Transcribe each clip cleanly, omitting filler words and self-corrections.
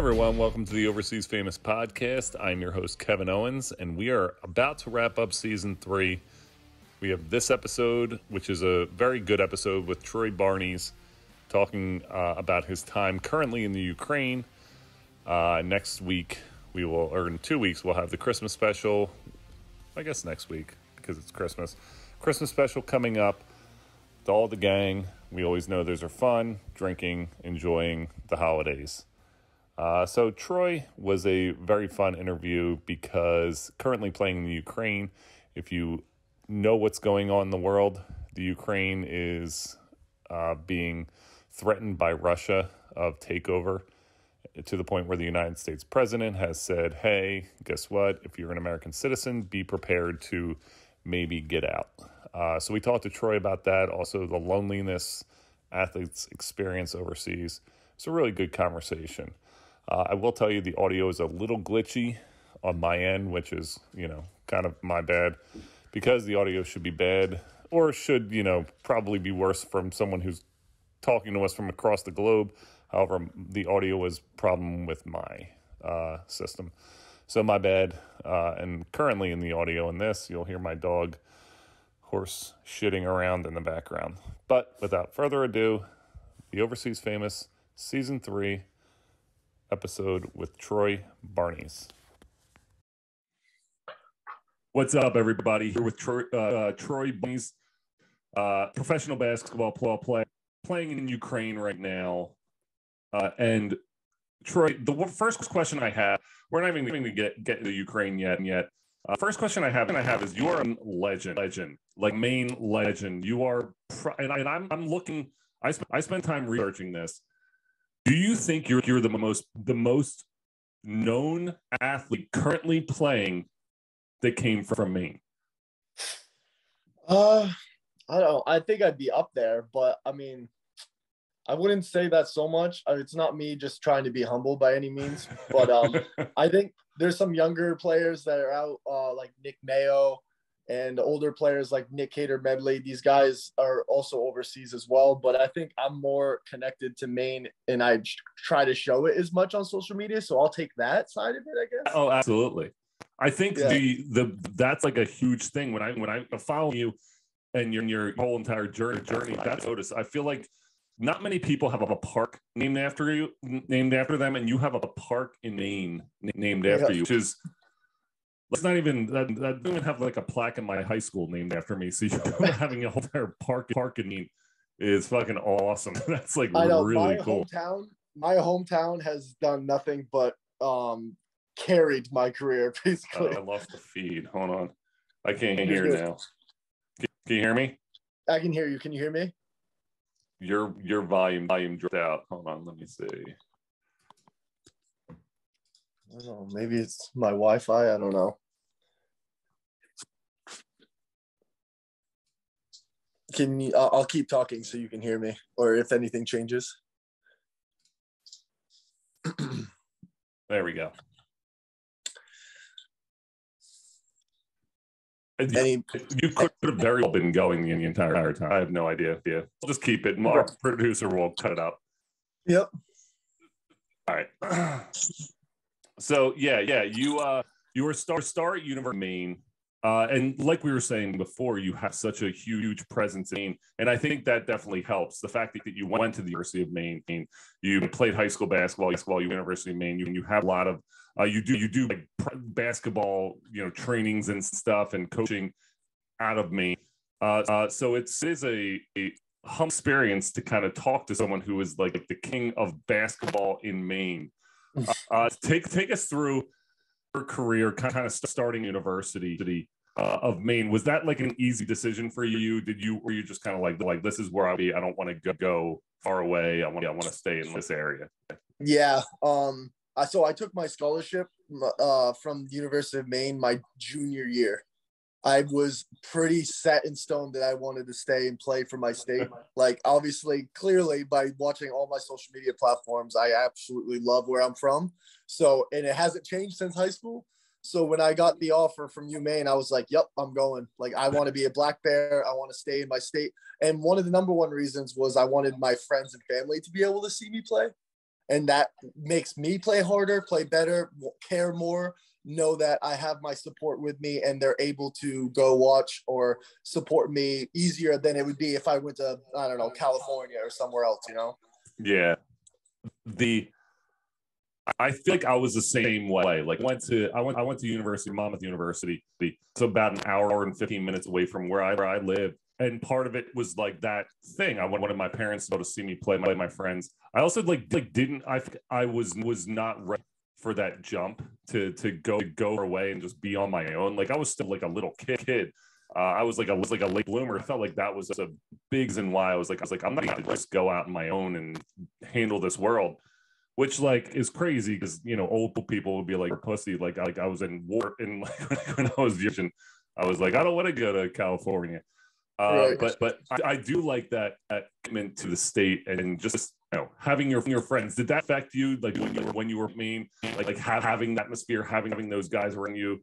everyone, welcome to the Overseas Famous Podcast. I'm your host, Kevin Owens, and we are about to wrap up Season 3. We have this episode, which is a very good episode with Troy Barnies, talking about his time currently in the Ukraine. Next week, or in 2 weeks, we'll have the Christmas special. I guess next week, because it's Christmas. Christmas special coming up with all the gang. We always know those are fun, drinking, enjoying the holidays. So Troy was a very fun interview because currently playing in the Ukraine, if you know what's going on in the world, the Ukraine is being threatened by Russia of takeover to the point where the United States president has said, hey, guess what? If you're an American citizen, be prepared to maybe get out. So we talked to Troy about that. Also, the loneliness athletes experience overseas. It's a really good conversation. I will tell you the audio is a little glitchy on my end, which is, kind of my bad, because the audio should be bad or should, probably be worse from someone who's talking to us from across the globe. However, the audio was a problem with my system. So my bad. And currently in the audio in this, you'll hear my dog horse shitting around in the background. But without further ado, the Overseas Famous Season 3 episode with Troy Barnies. What's up, everybody? Here with Troy Barnies, professional basketball player playing in Ukraine right now. And Troy, the first question I have, we're not even going to get into Ukraine yet. First question I have is, you are a legend, like Maine legend. You are, and I'm looking. I spent time researching this. Do you think you're the most known athlete currently playing that came from Maine? I don't know. I think I'd be up there, but I mean, I wouldn't say that so much. It's not me just trying to be humble by any means, but I think there's some younger players that are out, like Nick Mayo, and older players like Nick Medley. These guys are also overseas as well, but I think I'm more connected to Maine, and I try to show it as much on social media. So I'll take that side of it, I guess. Oh, absolutely. I think that's like a huge thing when I follow you and your whole entire journey. That's notice. I feel like not many people have a park named after them, and you have a park in Maine named after you, which is. Let's not even that don't even have like a plaque in my high school named after me. So you're having a whole entire park in Maine is fucking awesome. That's like really cool. My hometown has done nothing but carried my career, basically. I lost the feed. Hold on. I can't hear now. Can you hear me? I can hear you. Can you hear me? Your volume dropped out. Hold on, let me see. I don't know. Maybe it's my Wi-Fi. I don't know. Can you? I'll keep talking so you can hear me, or if anything changes. There we go. You could have very well been going the entire time. I have no idea. Yeah, we'll just keep it. Our producer will cut it out. Yep. All right. So you were a star at University of Maine, and like we were saying before, you have such a huge presence in Maine, and I think that definitely helps. The fact that you went to the University of Maine, you played high school basketball, University of Maine, you have a lot of you do like basketball, trainings and stuff and coaching out of Maine. So it is a humble experience to kind of talk to someone who is like the king of basketball in Maine. Take us through your career, kind of starting University of Maine. Was that like an easy decision for you? Were you just kind of like this is where I'll be? I don't want to go far away. I want to stay in this area. Yeah. So I took my scholarship from the University of Maine my junior year. I was pretty set in stone that I wanted to stay and play for my state. Like, obviously, clearly, by watching all my social media platforms, I absolutely love where I'm from. So, and it hasn't changed since high school. So when I got the offer from UMaine, I was like, yep, I'm going. Like, I want to be a Black Bear. I want to stay in my state. And one of the number one reasons was I wanted my friends and family to be able to see me play. and that makes me play harder, play better, care more, know that I have my support with me and they're able to go watch or support me easier than it would be if I went to, I don't know, California or somewhere else, you know? Yeah. I feel like I was the same way. Like I went to university, Monmouth University. It's about an hour and 15 minutes away from where I live. And part of it was like that thing. I wanted my parents to go to see me play my friends. I also I was not ready for that jump to go away and just be on my own. Like I was still like a little kid. I was like a late bloomer. I felt like that was a big reason why I was like I'm not going to just go out on my own and handle this world, which like is crazy because old people would be like pussy. Like I was in war and like when I was young, I was like I don't want to go to California. Right. But I do like that commitment to the state and just having your friends. Did that affect you like when you were Maine? Like having that atmosphere, having those guys around you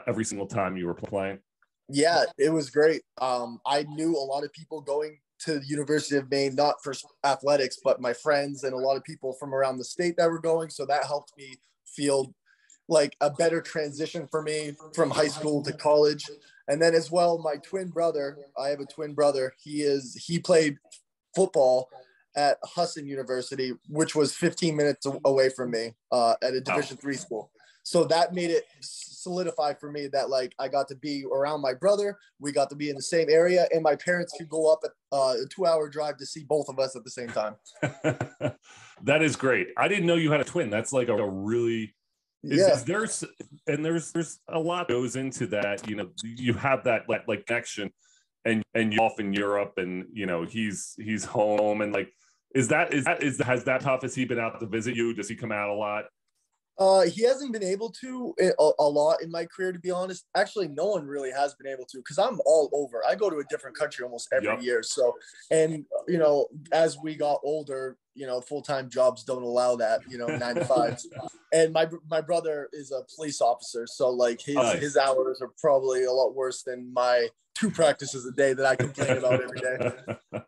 every single time you were playing. Yeah, it was great. I knew a lot of people going to the University of Maine, not for athletics, but my friends and a lot of people from around the state that were going. So that helped me feel like a better transition for me from high school to college. And then as well, my twin brother, I have a twin brother. He played football at Husson University, which was 15 minutes away from me at a Division III school. So that made it solidify for me that like I got to be around my brother. We got to be in the same area, and my parents could go up at a 2-hour drive to see both of us at the same time. That is great. I didn't know you had a twin. That's like a really there's a lot that goes into that. You have that like connection, and you're off in Europe, and he's home, and like has that tough? Has he been out to visit you? Does he come out a lot? He hasn't been able to a lot in my career, to be honest. Actually, no one really has been able to because I'm all over. I go to a different country almost every year. So, and as we got older, full-time jobs don't allow that, 9 to 5. And my brother is a police officer, so like his hours are probably a lot worse than my 2 practices a day that I complain about every day.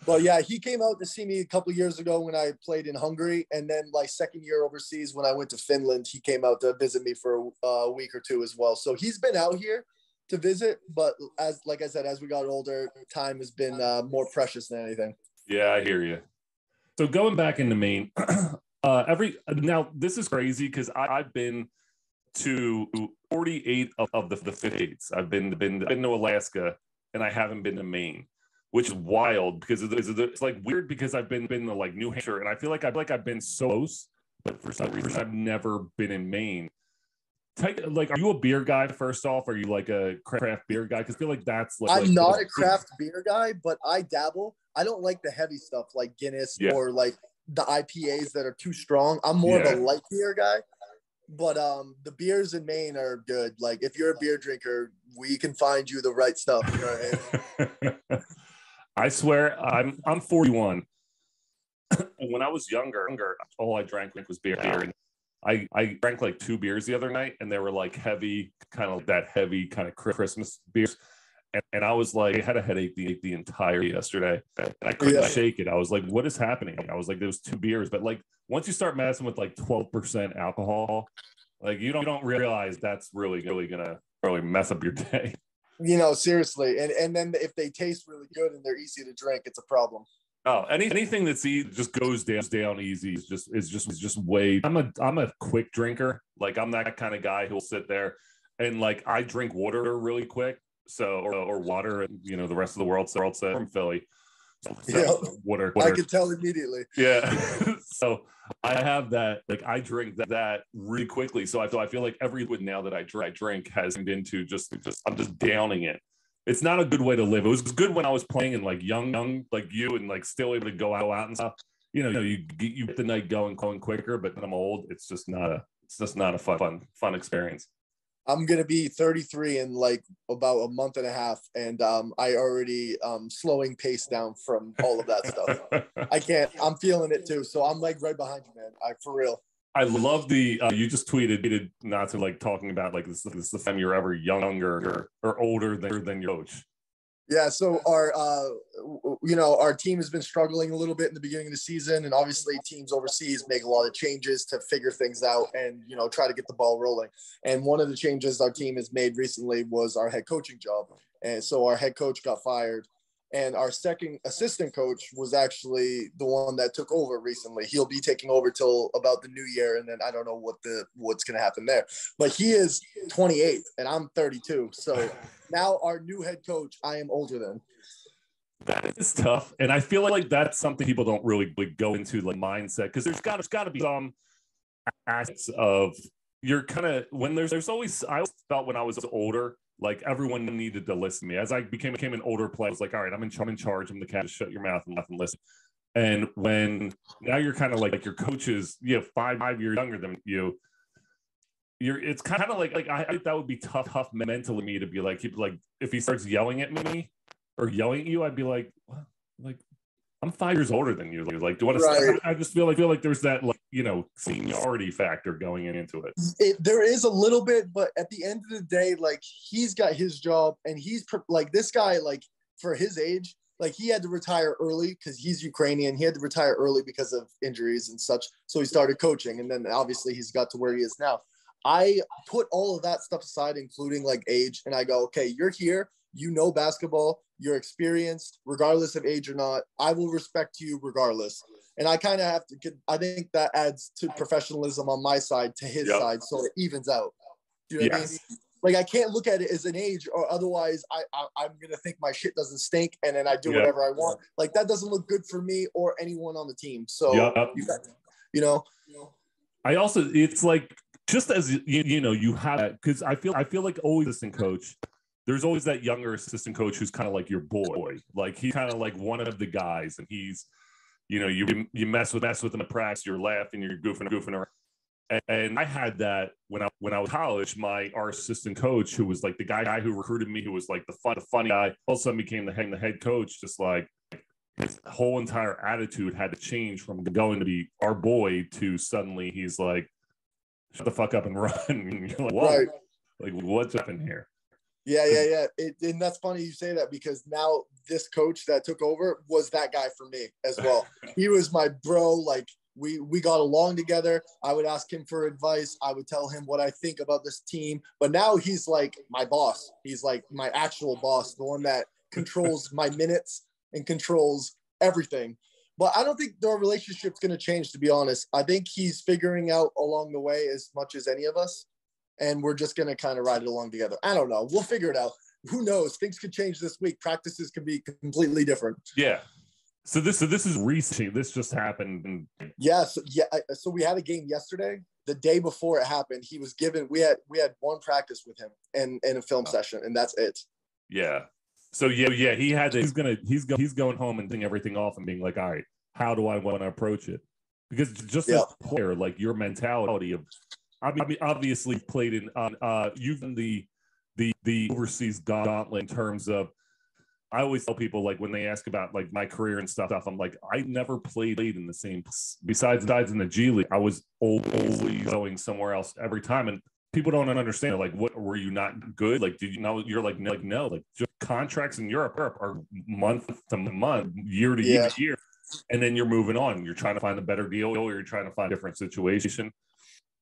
But yeah, he came out to see me a couple of years ago when I played in Hungary, and then like second year overseas when I went to Finland, he came out to visit me for a week or 2 as well. So he's been out here to visit, but like I said, as we got older, time has been more precious than anything. Yeah, I hear you. So going back into Maine, now this is crazy because I've been to 48 of the 50 states. I've been to Alaska, and I haven't been to Maine, which is wild because it's like weird because I've been to like New Hampshire, and I feel like I've been so close, but for some reason I've never been in Maine. Like, are you a beer guy first off? Are you like a craft beer guy? Because I feel like that's like I'm not a craft beer guy, but I dabble. I don't like the heavy stuff like Guinness or like the IPAs that are too strong. I'm more of a light beer guy. But the beers in Maine are good. Like if you're a beer drinker, we can find you the right stuff. You know what I mean? I swear, I'm 41. And when I was younger, all I drank was beer. And I drank like 2 beers the other night, and they were like heavy, kind of that heavy kind of Christmas beers. And I was like, I had a headache the entire yesterday, and I couldn't shake it. I was like, what is happening? I was like, there was 2 beers, but like once you start messing with like 12% alcohol, like you don't realize that's really gonna really mess up your day. Seriously. And then if they taste really good and they're easy to drink, it's a problem. Oh, anything that's just goes down easy is just way. I'm a quick drinker. Like I'm that kind of guy who'll sit there and like I drink water really quick. So or water, and the rest of the world says from Philly. So water. I could tell immediately. Yeah. So I have that, like I drink that really quickly. So I feel like every liquid now that I drink has turned into just I'm just downing it. It's not a good way to live. It was good when I was playing and like young like you and like still able to go out and stuff. You get the night going quicker, but when I'm old, it's just not a fun experience. I'm gonna be 33 in like about a month and a half, and I already slowing pace down from all of that stuff. I can't. I'm feeling it too, so I'm like right behind you, man. For real. I love the you just tweeted not to like talking about like this the time you're ever younger or older than your coach. Yeah, so our team has been struggling a little bit in the beginning of the season, and obviously teams overseas make a lot of changes to figure things out and try to get the ball rolling. And one of the changes our team has made recently was our head coaching job, and so our head coach got fired, and our second assistant coach was actually the one that took over recently. He'll be taking over till about the new year, and then I don't know what's going to happen there. But he is 28, and I'm 32, so. Now our new head coach, I am older than. That is tough, and I feel like that's something people don't really go into, like mindset, because there's got to be some aspects of you're kind of when there's always. I always felt when I was older, like everyone needed to listen to me. As I became an older player, I was like, all right, I'm in charge. I'm the captain. Shut your mouth and listen. And when now you're kind of like your coaches, you have 5 years younger than you. It's kind of like I think that would be tough mentally me to be like if he starts yelling at me or yelling at you, I'd be like, what? Like I'm 5 years older than you. Like, do you want to? Right. I just feel like there's that seniority factor going into it. There is a little bit, but at the end of the day, like he's got his job, and he's like this guy, like for his age, like he had to retire early because he's Ukrainian. He had to retire early because of injuries and such. So he started coaching, and then obviously he's got to where he is now. I put all of that stuff aside, including like age, and I go, okay, you're here, basketball, you're experienced, regardless of age or not. I will respect you regardless. And I kind of have to I think that adds to professionalism on my side to his side, so it evens out. Do you know what I mean? Like I can't look at it as an age, or otherwise I'm gonna think my shit doesn't stink, and then I do whatever I want. Like that doesn't look good for me or anyone on the team. So I also it's like. Just as you have that, because I feel like always assistant coach, there's always that younger assistant coach who's kind of like your boy, like he's kind of like one of the guys, and he's, you mess with him in practice, you're laughing, you're goofing around. And I had that when I was in college. Our assistant coach, who was like the guy who recruited me, who was like the funny guy, all of a sudden became the head coach. Just like his whole entire attitude had to change from going to be our boy to suddenly he's like, shut the fuck up and run. And you're like, whoa, right. Like what's up in here? Yeah. And that's funny you say that, because now this coach that took over was that guy for me as well. He was my bro. Like we got along together. I would ask him for advice. I would tell him what I think about this team. But now he's like my boss. He's like my actual boss, the one that controls my minutes and controls everything. But I don't think their relationship's going to change, to be honest. I think he's figuring out along the way as much as any of us, and we're just going to kind of ride it along together. I don't know. We'll figure it out. Who knows? Things could change this week. Practices can be completely different. Yeah. So this is recent. This just happened. Yes. Yeah. So we had a game yesterday. The day before it happened, he was given. We had one practice with him and a film session, and that's it. Yeah. So yeah, he had to, he's going home and doing everything off and being like, all right, how do I want to approach it? Because just as a player, like your mentality of, I mean, obviously played in you've been the overseas gauntlet in terms of. I always tell people, like when they ask about like my career and stuff, I'm like, I never played in the same. Besides in the G League, I was always going somewhere else every time, and people don't understand. Like, what were you not good? Like, did you know? You're like no. Like, just contracts in Europe are month to month, year to year, and then you're moving on. You're trying to find a better deal, or you're trying to find a different situation.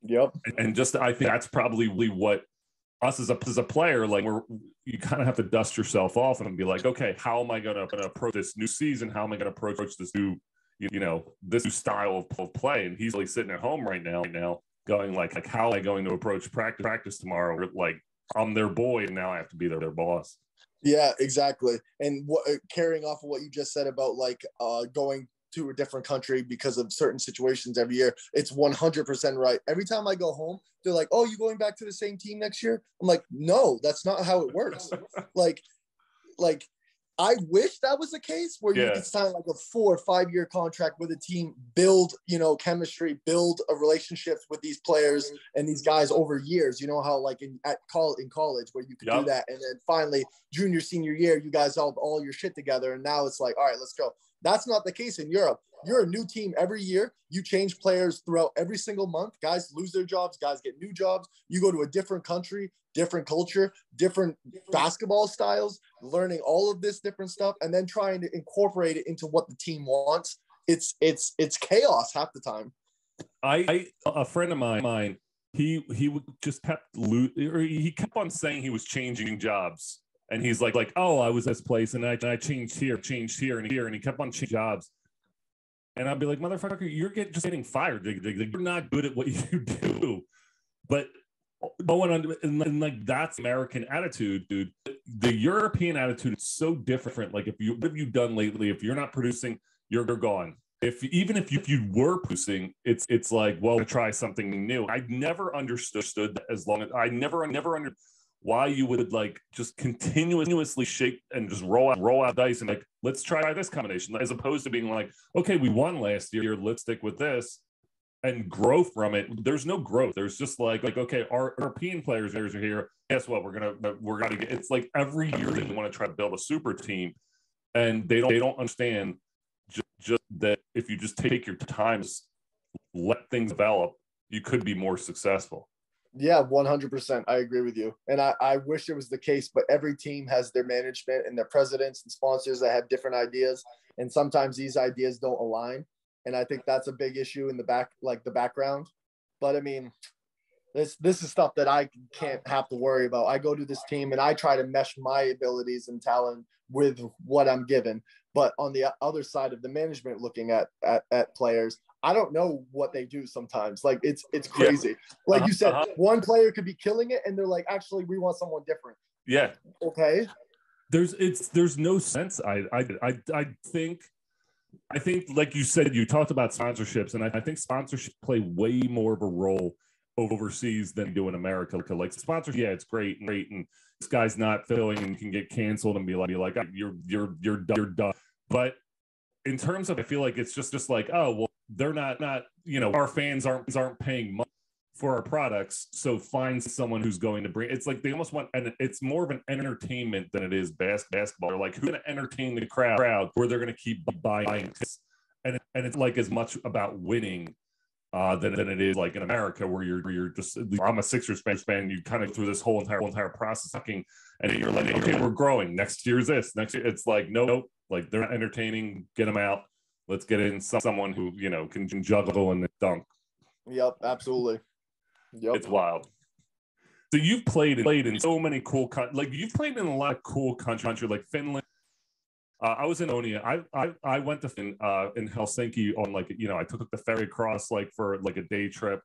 Yep. And just I think that's probably what us as a player, like you kind of have to dust yourself off and be like, okay, how am I going to approach this new season? How am I going to approach this new, this new style of play? And he's like sitting at home right now going like how am I going to approach practice tomorrow? Like I'm their boy and now I have to be their boss. Yeah, exactly. And carrying off of what you just said about like going to a different country because of certain situations every year, it's 100% right. Every time I go home, they're like, oh, you going back to the same team next year? I'm like, no, that's not how it works. like I wish that was the case where you could sign like a 4 or 5 year contract with a team, build, chemistry, build a relationships with these players and these guys over years. You know how like in college where you could do that. And then finally junior, senior year, you guys all your shit together. And now it's like, all right, let's go. That's not the case in Europe. You're a new team every year. You change players throughout every single month. Guys lose their jobs. Guys get new jobs. You go to a different country, different culture, different basketball styles, learning all of this different stuff, and then trying to incorporate it into what the team wants. It's chaos half the time. A friend of mine, he just he kept on saying he was changing jobs, and he's like, oh, I was this place, and I changed here, and he kept on changing jobs, and I'd be like, motherfucker, you're just getting fired. You're not good at what you do, but going on, and like that's American attitude, dude. The European attitude is so different. Like, what have you done lately? If you're not producing, you're gone. Even if you were producing, it's like, well, try something new. I never understood that, as long as I never understood why you would like just continuously shake and just roll out dice and like, let's try this combination, as opposed to being like, okay, we won last year, let's stick with this and grow from it. There's no growth. There's just like okay, our European players are here. Guess what? We're gonna get. It's like every year they want to try to build a super team, and they don't understand just that if you just take your time, let things develop, you could be more successful. Yeah, 100%. I agree with you. And I wish it was the case, but every team has their management and their presidents and sponsors that have different ideas. And sometimes these ideas don't align. And I think that's a big issue in the background. But I mean, this is stuff that I can't have to worry about. I go to this team and I try to mesh my abilities and talent with what I'm given. But on the other side of the management, looking at players, I don't know what they do sometimes. Like it's crazy. Yeah. Like you said, one player could be killing it, and they're like, actually, we want someone different. Yeah. Okay. There's no sense. I think, like you said, you talked about sponsorships, and I think sponsorships play way more of a role overseas than do in America. Like sponsorship, yeah, it's great, and this guy's not filling and can get canceled and be like you're done. But in terms of, I feel like it's just like, oh well, they're not our fans aren't paying money for our products, so find someone who's going to bring. It's like they almost want, and it's more of an entertainment than it is basketball. They're like, who's going to entertain the crowd where they're going to keep buying, and it's like as much about winning than it is like in America, where you're just, I'm a Sixers fan, you kind of through this whole entire process sucking, and you're like, okay, we're growing. Next year's this. Next year, it's like nope, like they're not entertaining. Get them out. Let's get in someone who can juggle and dunk. Yep, absolutely. Yep, it's wild. So you've played in so many cool you've played in a lot of cool country like Finland. I was in Estonia. I went to in Helsinki on I took the ferry across for a day trip,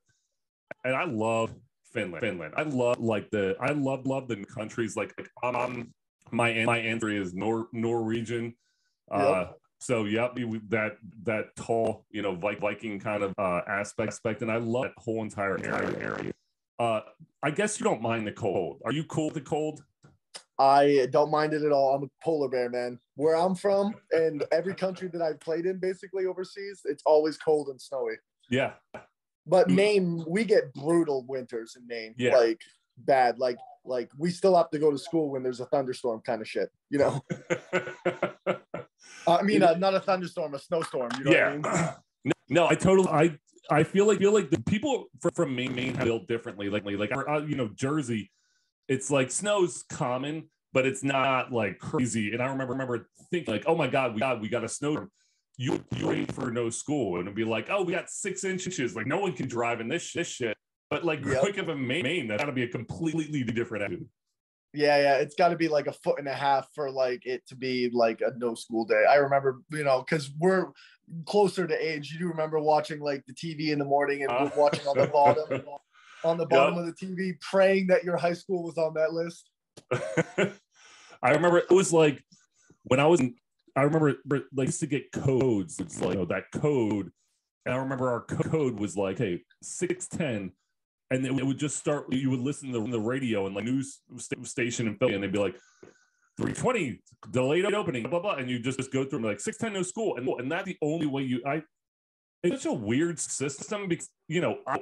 and I love Finland. I love the countries my ancestry is Norwegian. Yep. So yep, that tall Viking kind of aspect, and I love that whole entire area. I guess you don't mind the cold. Are you cool with the cold? I don't mind it at all. I'm a polar bear, man. Where I'm from, and every country that I've played in, basically overseas, it's always cold and snowy. Yeah. But Maine, we get brutal winters in Maine. Yeah. Like bad. Like we still have to go to school when there's a thunderstorm kind of shit. I mean, not a thunderstorm, a snowstorm. You know what I mean? No, I feel like the people from Maine have built differently. Jersey, it's like snow's common, but it's not like crazy. And I remember thinking oh my God, we got a snowstorm. You wait for no school, and it'd be like, oh, we got 6 inches. Like no one can drive in this shit. But growing up in Maine, that's got to be a completely different attitude. Yeah, it's got to be like 1.5 feet for it to be like a no school day. I remember, because we're closer to age. You do remember watching the TV in the morning and we're watching on the bottom of the TV, praying that your high school was on that list. I remember it was when I was I remember used to get codes. It's that code, and I remember our code was hey, 610. And it would just start. You would listen to the radio and news station in Philly, and they'd be like, 3:20 delayed opening, blah blah, and you just go through them 6:10 no school, and that's the only way It's such a weird system because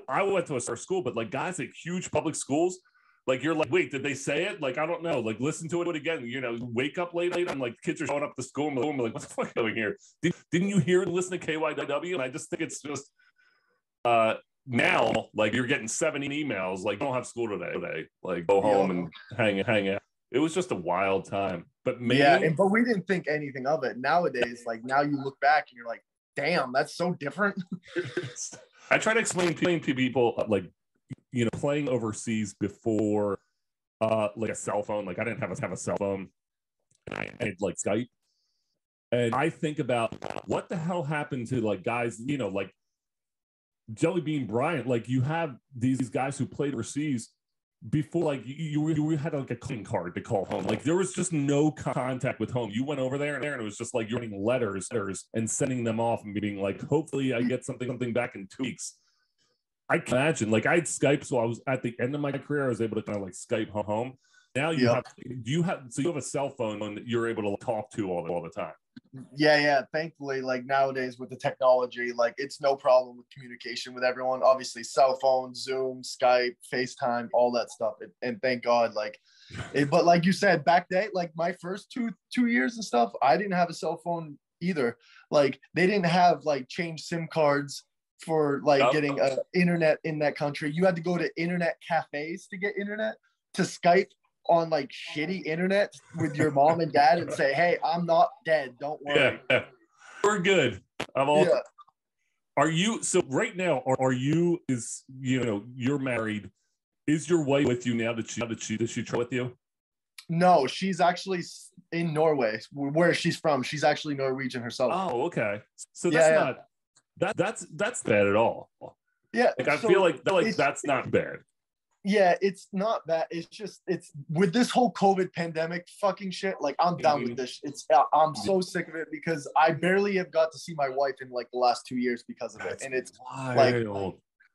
I went to a school, but guys at huge public schools, Like you're like, wait, did they say it? Like I don't know. Like listen to it again. You know, wake up late. I'm like, kids are showing up to school. I'm like, what the fuck going here? Didn't you hear listen to KYW? And I just think it's just now like you're getting 70 emails. Like don't have school today. Like go home and hang out. It was just a wild time. But maybe but we didn't think anything of it. Nowadays, like now you look back and you're like, damn, that's so different. I try to explain to people like, you know, playing overseas before like a cell phone. Like I didn't have a cell phone. And I had like Skype. And I think about what the hell happened to like guys, you know, like Jelly Bean Bryant. Like you have these guys who played overseas before, like you had like a calling card to call home. Like there was just no contact with home. You went over there and it was just like you're writing letters and sending them off and being like, hopefully I get something back in 2 weeks. I can imagine. Like I had Skype, so I was at the end of my career. I was able to kind of like Skype home. Now you have you have a cell phone that you're able to talk to all the time. Yeah. Thankfully, like nowadays with the technology, like it's no problem with communication with everyone. Obviously, cell phone, Zoom, Skype, FaceTime, all that stuff. And thank God, like, but like you said, back then, like my first two years and stuff, I didn't have a cell phone either. Like they didn't have like change SIM cards for like getting internet in that country. You had to go to internet cafes to get internet, to Skype on like shitty internet with your mom and dad and say, hey, I'm not dead, don't worry. Yeah, we're good. Are you, so right now, are you, is, you know, you're married, is your wife with you now? Did she travel with you? No, she's actually in Norway, where she's from. She's actually Norwegian herself. Oh, okay. So that's not that's bad at all. Yeah, like I feel like that's not bad. Yeah, it's not bad. It's just, it's with this whole COVID pandemic fucking shit. Like I'm done with this. I'm so sick of it because I barely have got to see my wife in like the last 2 years because of it. And it's like,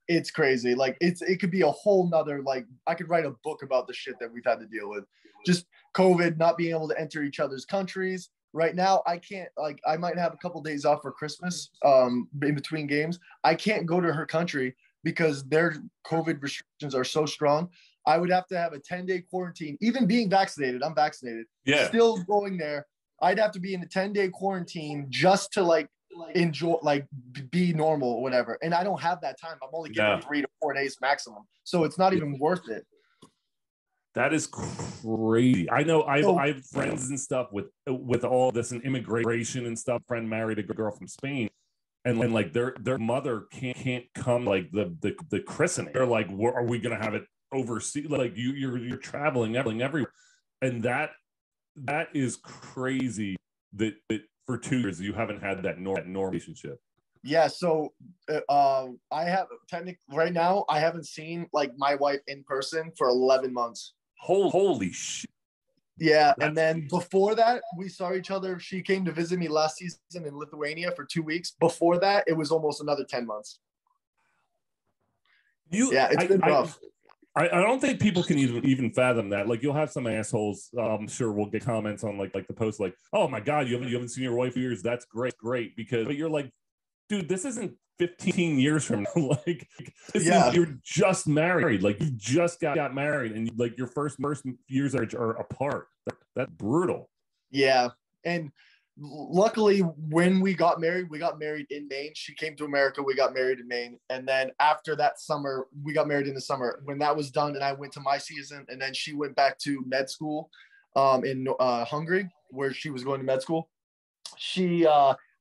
it's crazy. Like it could be a whole nother, like I could write a book about the shit that we've had to deal with. Just COVID, not being able to enter each other's countries. Right now, I can't, like, I might have a couple days off for Christmas in between games. I can't go to her country because their COVID restrictions are so strong. I would have to have a 10-day quarantine, even being vaccinated. I'm vaccinated. Yeah. Still going there. I'd have to be in a 10-day quarantine just to like enjoy, like be normal or whatever. And I don't have that time. I'm only getting 3 to 4 days maximum. So it's not even worth it. That is crazy. I know I have friends and stuff with all this and immigration and stuff. Friend married a girl from Spain. And like their mother can't come like the christening. They're like, are we gonna have it overseas? Like you're traveling everywhere, and that is crazy. That for 2 years you haven't had that normal relationship. Yeah, so I have technically right now I haven't seen like my wife in person for 11 months. Holy shit. Yeah, and then before that, we saw each other. She came to visit me last season in Lithuania for 2 weeks. Before that, it was almost another 10 months. It's been rough. I don't think people can even fathom that. Like you'll have some assholes. I'm sure we'll get comments on like the post, like, "Oh my God, you haven't seen your wife for years. That's great." But you're like, dude, this isn't 15 years from now. Like you're just married. Like you just got married, and like your first years are apart. That's brutal. Yeah, and luckily when we got married in Maine. She came to America. We got married in Maine, and then after that summer, we got married in the summer. When that was done, and I went to my season, and then she went back to med school, in Hungary, where she was going to med school. She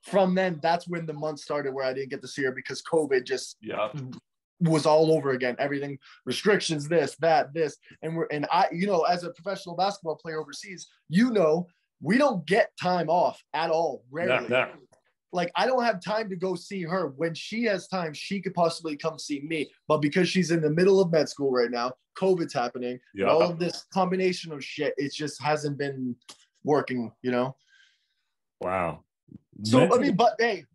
from then, that's when the month started where I didn't get to see her because COVID just was all over again. Everything, restrictions, this. And I, you know, as a professional basketball player overseas, you know, we don't get time off at all. Rarely. No. Like I don't have time to go see her. When she has time, she could possibly come see me. But because she's in the middle of med school right now, COVID's happening, and all of this combination of shit, it just hasn't been working, you know? Wow. So, I mean, but hey,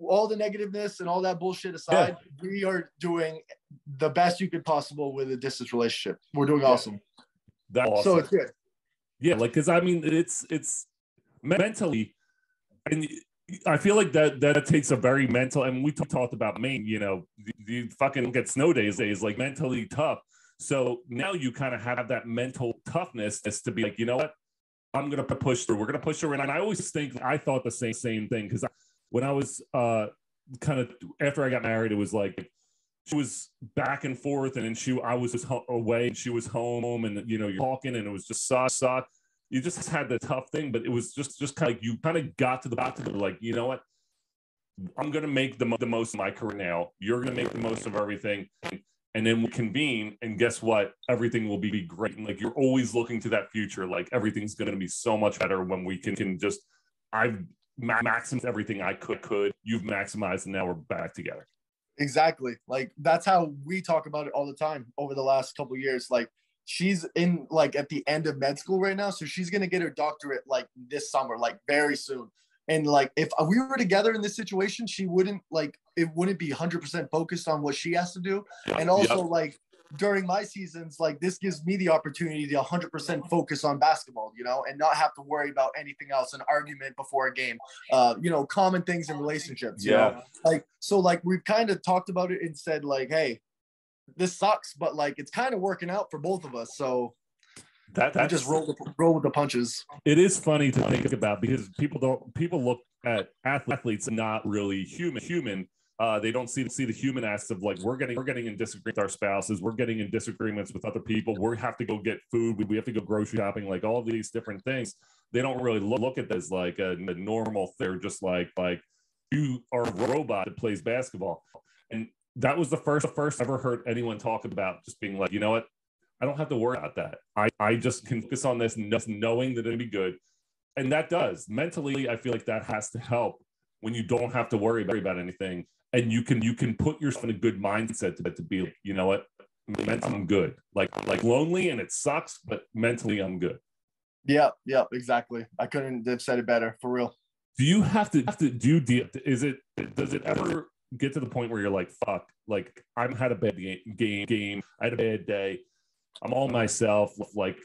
all the negativeness and all that bullshit aside, we are doing the best you could possible with a distance relationship. We're doing awesome. That's awesome. So it's good. Yeah, like, because I mean, it's mentally, and I feel like that takes a very mental, and we talked about Maine, you know, you fucking get snow days, like mentally tough. So now you kind of have that mental toughness as to be like, you know what, I'm going to push through. We're going to push through. And I always think I thought the same thing, because when I was kind of after I got married, it was like she was back and forth, and then I was just away, and she was home, and you know, you're talking, and it was just suck. You just had the tough thing, but it was just kind of like you kind of got to the like, you know what, I'm going to make the most of my career now. You're going to make the most of everything. And then we'll convene, and guess what? Everything will be great. And like, you're always looking to that future. Like, everything's going to be so much better when we can just, I've maximized everything I could. You've maximized, and now we're back together. Exactly. Like, that's how we talk about it all the time over the last couple of years. Like, she's in like at the end of med school right now. So she's going to get her doctorate like this summer, like very soon. And like, if we were together in this situation, she wouldn't like, it wouldn't be 100% focused on what she has to do. And also like during my seasons, like this gives me the opportunity to 100% focus on basketball, you know, and not have to worry about anything else, an argument before a game, you know, common things in relationships, you know, like, so like we've kind of talked about it and said like, hey, this sucks, but like, it's kind of working out for both of us. So that just roll with the punches. It is funny to think about, because people look at athletes not really human. They don't see the human aspect of like, we're getting in disagreements with our spouses, we're getting in disagreements with other people, we have to go get food, we have to go grocery shopping, like all these different things. They don't really look at this like a normal. They're just like you are a robot that plays basketball. And that was the first I ever heard anyone talk about just being like, you know what, I don't have to worry about that. I just can focus on this, just knowing that it'll be good. And that does. Mentally, I feel like that has to help when you don't have to worry about anything. And you can put yourself in a good mindset to be like, you know what, mentally I'm good. Like lonely and it sucks, but mentally I'm good. Yeah, exactly. I couldn't have said it better, for real. Do you have to does it ever get to the point where you're like, fuck, like I've had a bad game, I had a bad day, I'm all myself, like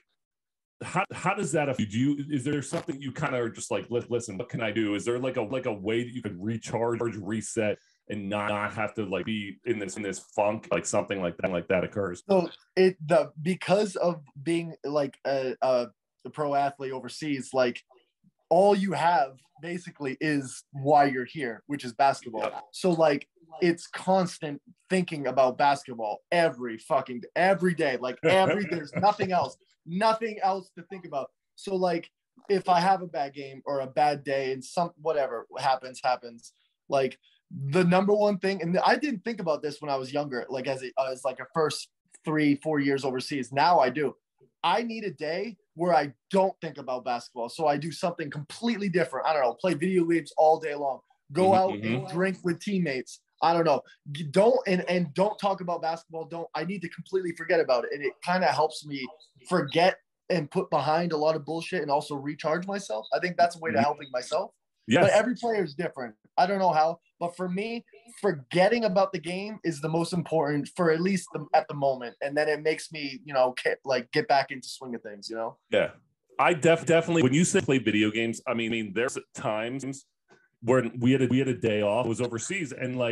how does that affect you? Is there something you kind of are just like, listen, what can I do? Is there like a way that you could recharge, reset, and not have to like be in this funk, like something like that occurs? So because of being like a pro athlete overseas, like all you have basically is why you're here, which is basketball. Yep. So like it's constant thinking about basketball every day. Like there's nothing else to think about. So like if I have a bad game or a bad day and whatever happens, like the number one thing, and I didn't think about this when I was younger, like as like a first 3-4 years overseas. Now I do. I need a day where I don't think about basketball. So I do something completely different. I don't know, play video games all day long, go out and drink with teammates. I don't know. Don't talk about basketball. I need to completely forget about it. And it kind of helps me forget and put behind a lot of bullshit and also recharge myself. I think that's a way to helping myself. Yes. But every player is different. I don't know how, but for me, forgetting about the game is the most important for at least at the moment. And then it makes me, you know, get back into swing of things, you know? Yeah. I definitely, when you say play video games, I mean, there's times where we had a day off, was overseas. And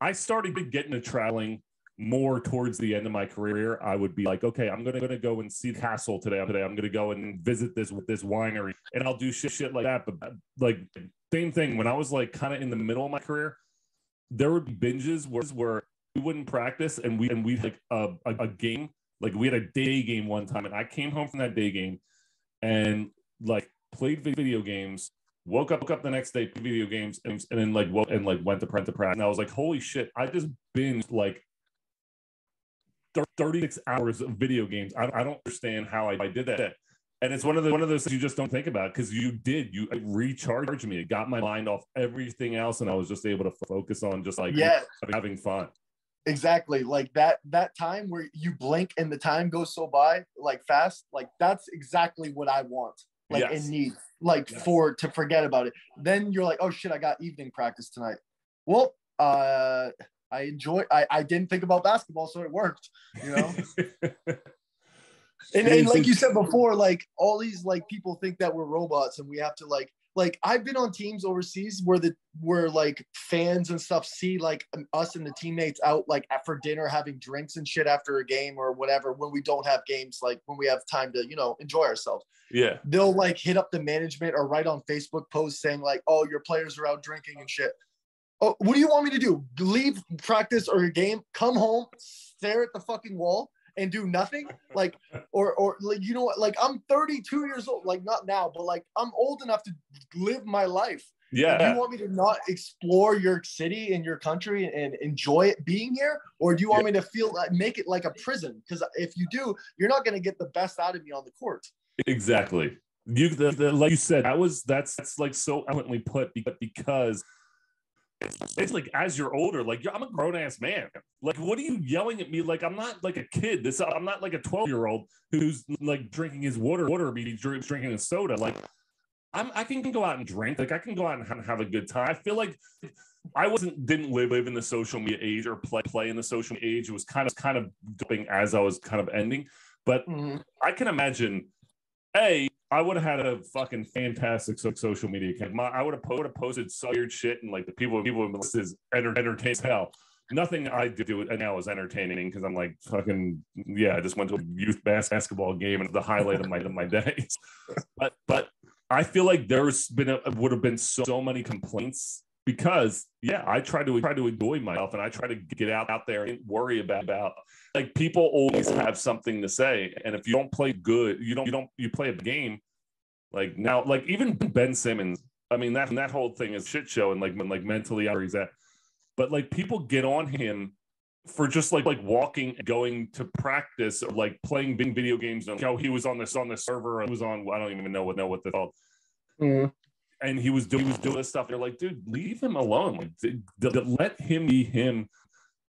I started getting to traveling more towards the end of my career. I would be like, okay, I'm going to go and see the castle today. I'm going to go and visit this winery, and I'll do shit like that. But like same thing when I was like kind of in the middle of my career, there would be binges where we wouldn't practice, and we'd like a game. Like we had a day game one time, and I came home from that day game and like played video games, woke up the next day, played video games, and then went to practice. And I was like, holy shit, I just binged like 36 hours of video games. I don't understand how I did that. And it's one of those things you just don't think about, because you recharged me. It got my mind off everything else, and I was just able to focus on just like having fun. Exactly. Like that time where you blink and the time goes so by like fast, like that's exactly what I want. Like and need, like to forget about it. Then you're like, oh shit, I got evening practice tonight. Well, I didn't think about basketball, so it worked, you know? and like you said before, like all these like people think that we're robots and we have to like like I've been on teams overseas where like fans and stuff see like us and the teammates out like for dinner having drinks and shit after a game or whatever when we don't have games, like when we have time to, you know, enjoy ourselves. Yeah. They'll like hit up the management or write on Facebook posts saying like, oh, your players are out drinking and shit. Oh, what do you want me to do? Leave practice or your game, come home, stare at the fucking wall and do nothing? Like, or like, you know what? Like, I'm 32 years old, like not now, but like I'm old enough to live my life. Yeah. And do you want me to not explore your city and your country and enjoy it being here? Or do you want me to feel like, make it like a prison? Because if you do, you're not going to get the best out of me on the court. Exactly. Like you said, that's like so eloquently put, because it's like, as you're older, like I'm a grown ass man. Like, what are you yelling at me? Like, I'm not like a kid. I'm not like a 12-year-old who's like drinking his water, drinking a soda. Like, I can go out and drink. Like, I can go out and have a good time. I feel like I didn't live in the social media age or play in the social media age. It was kind of dipping as I was kind of ending. But I can imagine, I would have had a fucking fantastic social media account. I would have posted some weird shit, and like the people this is entertaining as hell. Nothing I do now is entertaining because I'm like fucking I just went to a youth basketball game and the highlight of my days. But I feel like would have been so many complaints because I try to enjoy myself and I try to get out there and worry about like people always have something to say, and if you don't play good, you play a game. Like now, like even Ben Simmons, I mean that whole thing is shit show and like mentally out where he's at. But like people get on him for just like walking, going to practice, or like playing video games. And he was on the server. It was on, I don't even know what they're called. And he was doing this stuff. They're like, dude, leave him alone. Like, let him be him.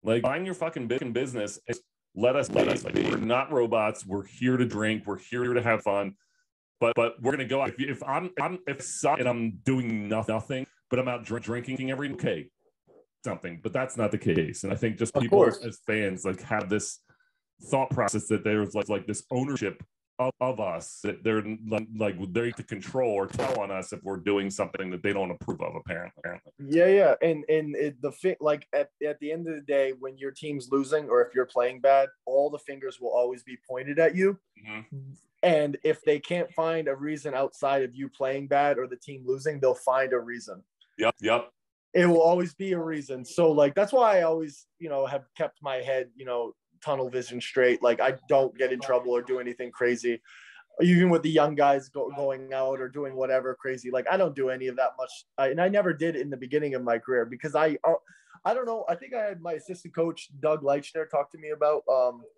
Like, mind your fucking business. And let us be. Like, we're not robots. We're here to drink. We're here to have fun. But we're gonna go out. If I'm doing nothing, but I'm out drinking every day, something. But that's not the case. And I think just people as fans like have this thought process that there's like this ownership of us, that they're like they to control or tell on us if we're doing something that they don't approve of. Apparently. And like at the end of the day, when your team's losing or if you're playing bad, all the fingers will always be pointed at you. And if they can't find a reason outside of you playing bad or the team losing, they'll find a reason. Yep. It will always be a reason. So like that's why I always have kept my head tunnel vision straight. Like I don't get in trouble or do anything crazy, even with the young guys going out or doing whatever crazy. Like I don't do any of that much, and I never did in the beginning of my career because I don't know. I think I had my assistant coach Doug Leichner talk to me about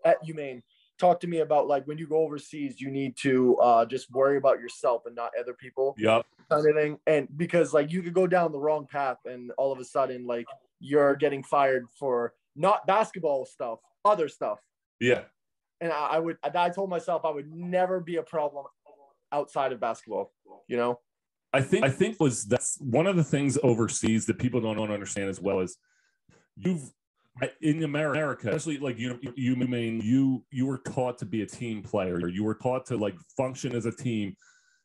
at Maine. Talk to me about like when you go overseas, you need to just worry about yourself and not other people. Yep. Kind of thing. And because like you could go down the wrong path and all of a sudden like you're getting fired for not basketball stuff, other stuff. Yeah. And I told myself I would never be a problem outside of basketball, I think that's one of the things overseas that people don't understand as well is in America, especially like you were taught to be a team player. You were taught to like function as a team.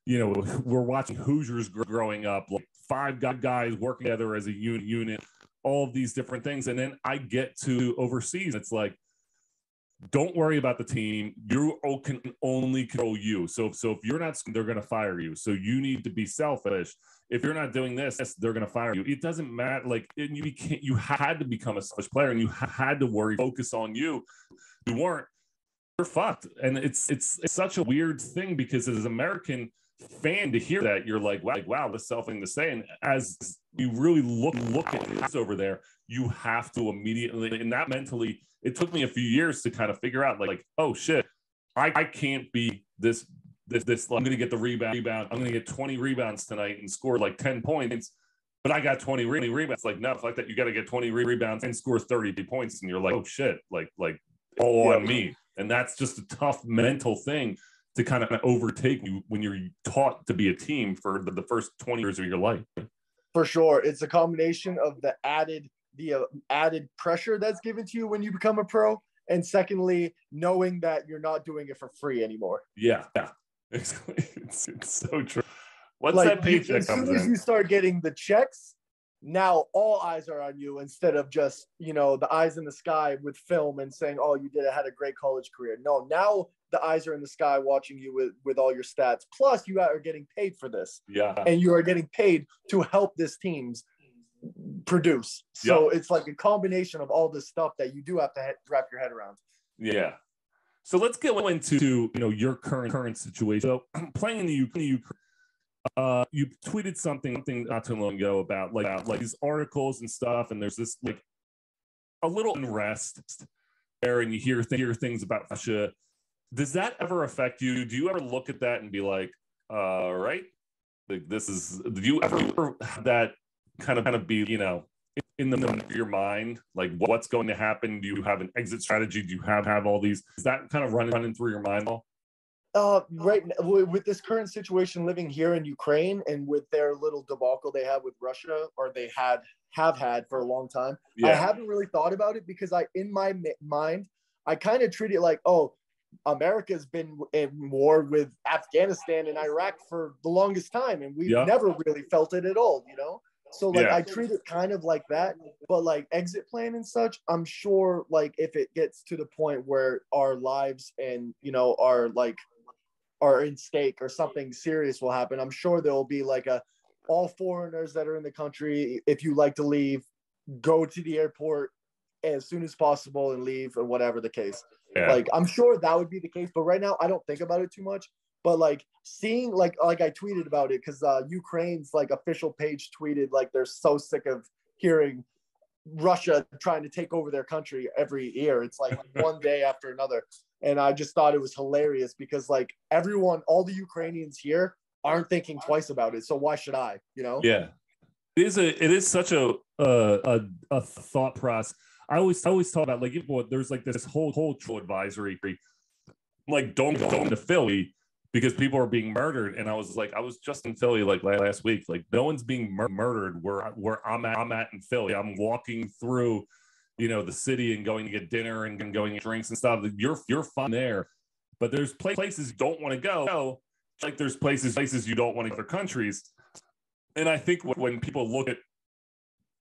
We're watching Hoosiers growing up, like 5 guys working together as a unit, all of these different things. And then I get to overseas, it's like, don't worry about the team. You can only control you. So if you're not, they're going to fire you. So you need to be selfish. If you're not doing this, they're going to fire you. It doesn't matter. Like you had to become a selfish player, and you had to focus on you. You weren't. You're fucked. And it's such a weird thing because as an American fan to hear that, you're like, wow, that's self thing to say. And as you really look at this over there, you have to immediately, and that mentally, it took me a few years to kind of figure out like, oh shit, I can't be this. I'm going to get the rebound. I'm going to get 20 rebounds tonight and score like 10 points. But I got 20 rebounds. Like, no, like that. You got to get 20 rebounds and score 30 points. And you're like, oh shit, like all on me. And that's just a tough mental thing to kind of overtake you when you're taught to be a team for the first 20 years of your life. For sure. It's a combination of the added pressure that's given to you when you become a pro. And secondly, knowing that you're not doing it for free anymore. Yeah. It's so true. Once Like that paycheck as comes soon as in. you start getting the checks, now all eyes are on you instead of just, the eyes in the sky with film and saying, oh, you had a great college career. No, now the eyes are in the sky watching you with all your stats. Plus, you are getting paid for this. Yeah. And you are getting paid to help this teams produce. So it's like a combination of all this stuff that you do have to wrap your head around. Yeah. So let's go into your current situation. So playing in the Ukraine, you tweeted something not too long ago about like these articles and stuff, and there's this like a little unrest there, and you hear things about Russia. Does that ever affect you? Do you ever look at that and be like, right, like this is? Do you ever have that kind of be in the of your mind, like what's going to happen? Do you have an exit strategy? Do you have all these? Is that kind of running through your mind all? Right, with this current situation living here in Ukraine and with their little debacle they have with Russia, or they have had for a long time, I haven't really thought about it because in my mind, I kind of treat it like, oh, America's been in war with Afghanistan and Iraq for the longest time, and we've never really felt it at all, So like I treat it kind of like that, but like exit plan and such, I'm sure like if it gets to the point where our lives and are in stake or something serious will happen, I'm sure there will be like all foreigners that are in the country, if you like to leave, go to the airport as soon as possible and leave, or whatever the case. Like I'm sure that would be the case, but right now I don't think about it too much. But like seeing like I tweeted about it because Ukraine's like official page tweeted like they're so sick of hearing Russia trying to take over their country every year. It's like one day after another. And I just thought it was hilarious because like all the Ukrainians here aren't thinking twice about it. So why should I, Yeah. It is such a thought process. I always talk about like there's like this whole troll advisory, like don't go to Philly because people are being murdered. And I was just in Philly like last week. Like no one's being murdered where I'm at in Philly. I'm walking through, the city and going to get dinner and going to get drinks and stuff. You're fine there, but there's places you don't want to go. Like there's places you don't want to go to other countries. And I think when people look at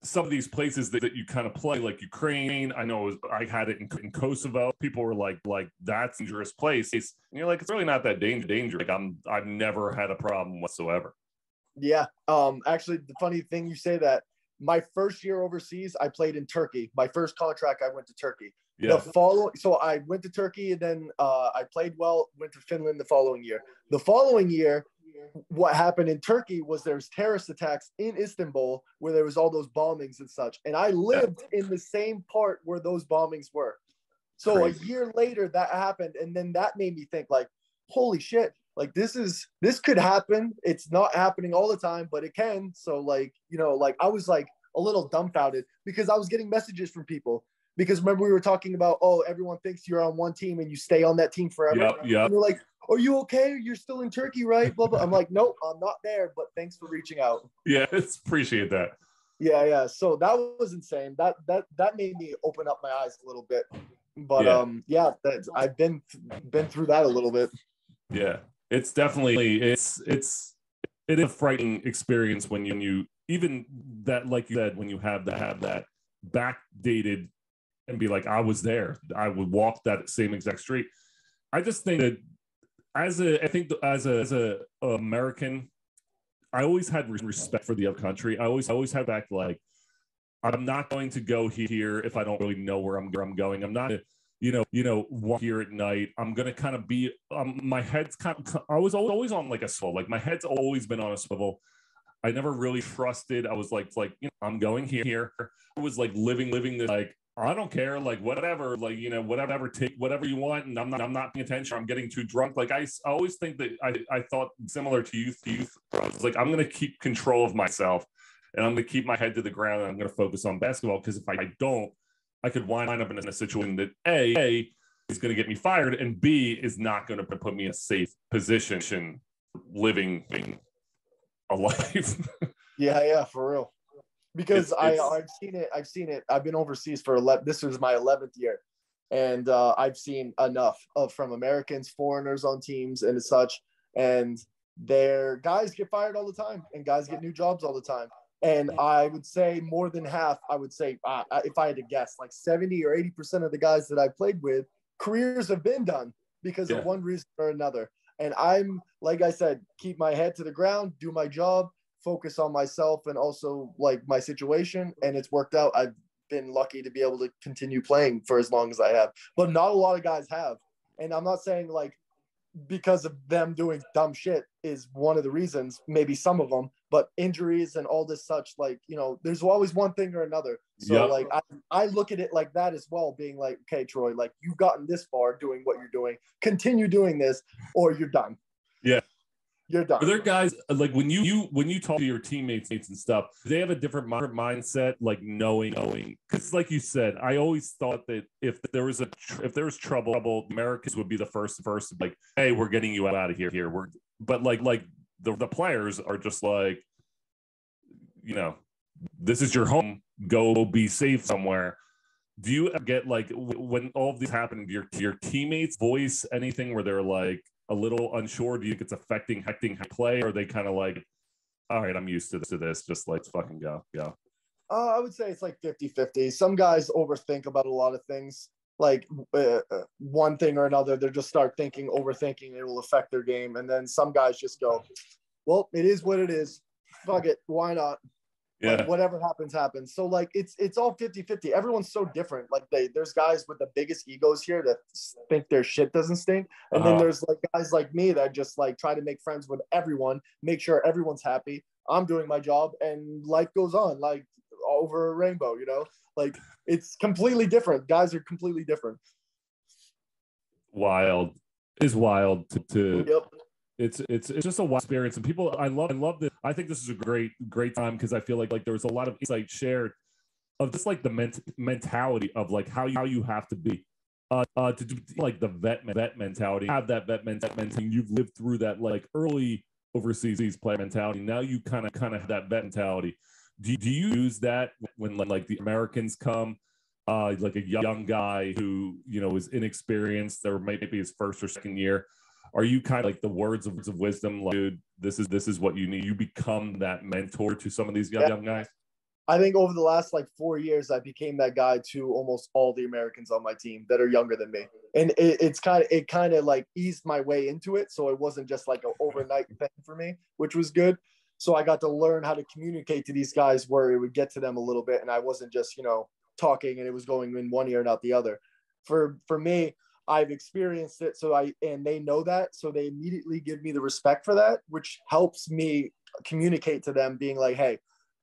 some of these places that you kind of play, like Ukraine, I know I had it in Kosovo. People were like that's a dangerous place. And you're like, it's really not that dangerous. Like I've never had a problem whatsoever. Yeah. Actually, the funny thing you say that, my first year overseas, I played in Turkey. My first contract, I went to Turkey. Yeah. So I went to Turkey, and then I played well, went to Finland the following year. The following year, what happened in Turkey was there's terrorist attacks in Istanbul where there was all those bombings and such. And I lived in the same part where those bombings were. So crazy. A year later that happened. And then that made me think like, holy shit, like this could happen. It's not happening all the time, but it can. So like, like I was like a little dumbfounded because I was getting messages from people. Because remember we were talking about, oh, everyone thinks you're on one team and you stay on that team forever. Yeah. And you're like, are you okay? You're still in Turkey, right? Blah, blah. I'm like, nope, I'm not there, but thanks for reaching out. Yeah, appreciate that. Yeah. So that was insane. That made me open up my eyes a little bit. But I've been through that a little bit. Yeah, it's definitely it's a frightening experience when you even that, like you said, when you have that backdated and be like, I was there. I would walk that same exact street. I just think that as a American, I always had respect for the other country. I always had back like, I'm not going to go here if I don't really know where I'm going. I'm not, walk here at night. I'm gonna kind of be. My head's kind of. I was always on like a swivel. Like my head's always been on a swivel. I never really trusted. I was like, I'm going here. I was like living this like, I don't care, like whatever, like whatever, take whatever you want, and I'm not paying attention. I'm getting too drunk. Like I always think that I thought similar to youth. I was like, I'm gonna keep control of myself, and I'm gonna keep my head to the ground, and I'm gonna focus on basketball. Because if I don't, I could wind up in a situation that A is gonna get me fired, and B is not gonna put me in a safe position living a life. Yeah, for real. Because I've seen it. I've been overseas for this was my 11th year, and I've seen enough from Americans, foreigners on teams, and such. And their guys get fired all the time and guys get new jobs all the time. And I would say more than half, I would say, if I had to guess, like 70 or 80% of the guys that I played with, careers have been done because of one reason or another. And I'm, like I said, keep my head to the ground, do my job, focus on myself and also like my situation. And it's worked out. I've been lucky to be able to continue playing for as long as I have, but not a lot of guys have. And I'm not saying like because of them doing dumb shit is one of the reasons, maybe some of them, but injuries and all this such, like, you know, there's always one thing or another. So like, I look at it like that as well, being like, okay, Troy, like you've gotten this far doing what you're doing, continue doing this or you're done. Yeah. You're done. Are there guys like when you talk to your teammates and stuff, do they have a different mindset, like knowing? Because like you said, I always thought that if there was trouble, Americans would be the first like, hey, we're getting you out of here. But the players are just like, you know, this is your home. Go be safe somewhere. Do you get like when all of these happen, your teammates voice anything where they're like a little unsure? Do you think it's affecting play, or are they kind of like, all right, I'm used to this, just like fucking go? I would say it's like 50-50. Some guys overthink about a lot of things, like one thing or another. They just start overthinking, it will affect their game. And then some guys just go, well, it is what it is. Fuck it. Why not? Yeah. Like, whatever happens. So like it's all 50-50. Everyone's so different. Like there's guys with the biggest egos here that think their shit doesn't stink. And then there's like guys like me that just like try to make friends with everyone, make sure everyone's happy. I'm doing my job and life goes on like over a rainbow, you know? Like it's completely different. Guys are completely different. Wild. It is wild to Yep. It's just a wild experience, and people, I love this. I think this is a great time because I feel like there was a lot of insight shared of just like the mentality of like how you have to be to do like the vet mentality, have that vet mentality. You've lived through that like early overseas player mentality. Now you kind of have that vet mentality. Do you use that when like the Americans come? Like a young guy who, you know, is inexperienced or maybe his first or second year. Are you kind of like the words of wisdom, like, dude, this is what you need? You become that mentor to some of these young guys? I think over the last like 4 years, I became that guy to almost all the Americans on my team that are younger than me. And it kind of like eased my way into it. So it wasn't just like an overnight thing for me, which was good. So I got to learn how to communicate to these guys where it would get to them a little bit. And I wasn't just, you know, talking and it was going in one ear and out the other. For me, I've experienced it. And they know that. So they immediately give me the respect for that, which helps me communicate to them being like, hey,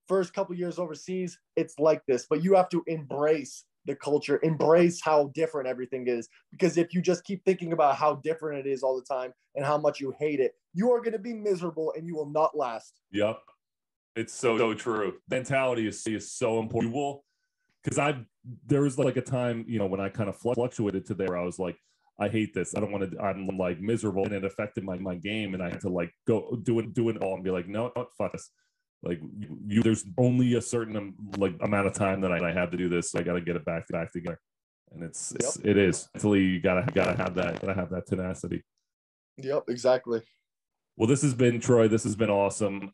first couple years overseas, it's like this, but you have to embrace the culture, embrace how different everything is. Because if you just keep thinking about how different it is all the time and how much you hate it, you are going to be miserable and you will not last. Yep. It's so true. Mentality is so important. You will, because there was like a time, you know, when I kind of fluctuated to there, I was like, I hate this. I don't want to, I'm like miserable, and it affected my game. And I had to like go do it all and be like, no, fuck this. Like there's only a certain like amount of time that I have to do this. So I got to get it back together. And it is mentally, you gotta have that tenacity. Yep, exactly. Well, this has been Troy. This has been awesome.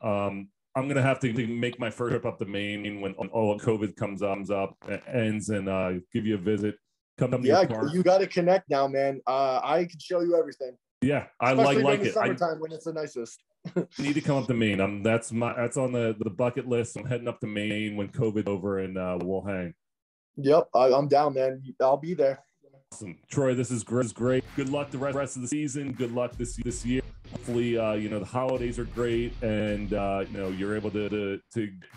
I'm gonna have to make my first trip up to Maine when all COVID comes up, ends, and give you a visit. Come to your park. You got to connect now, man. I can show you everything. Yeah, especially like in the it. Summertime when it's the nicest. Need to come up to Maine. That's on the bucket list. I'm heading up to Maine when COVID's over, and we'll hang. Yep, I'm down, man. I'll be there. Awesome, Troy. This is great. Good luck the rest of the season. Good luck this year. Hopefully, you know, the holidays are great, and you know, you're able to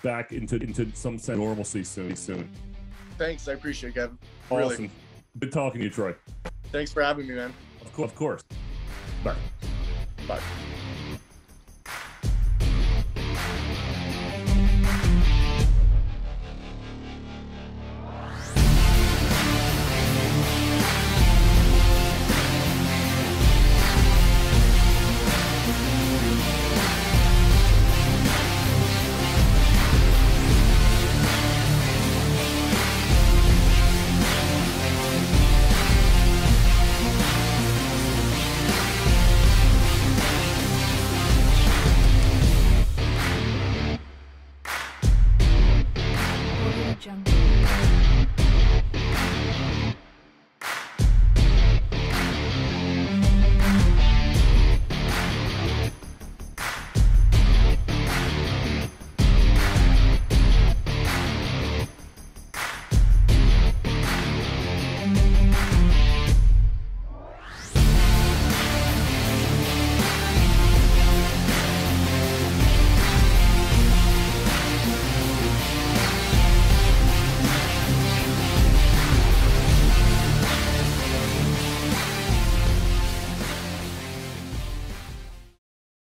back into some sense of normalcy soon. Thanks, I appreciate it, Kevin. Awesome. Really. Good talking to you, Troy. Thanks for having me, man. Of course. Bye. Bye.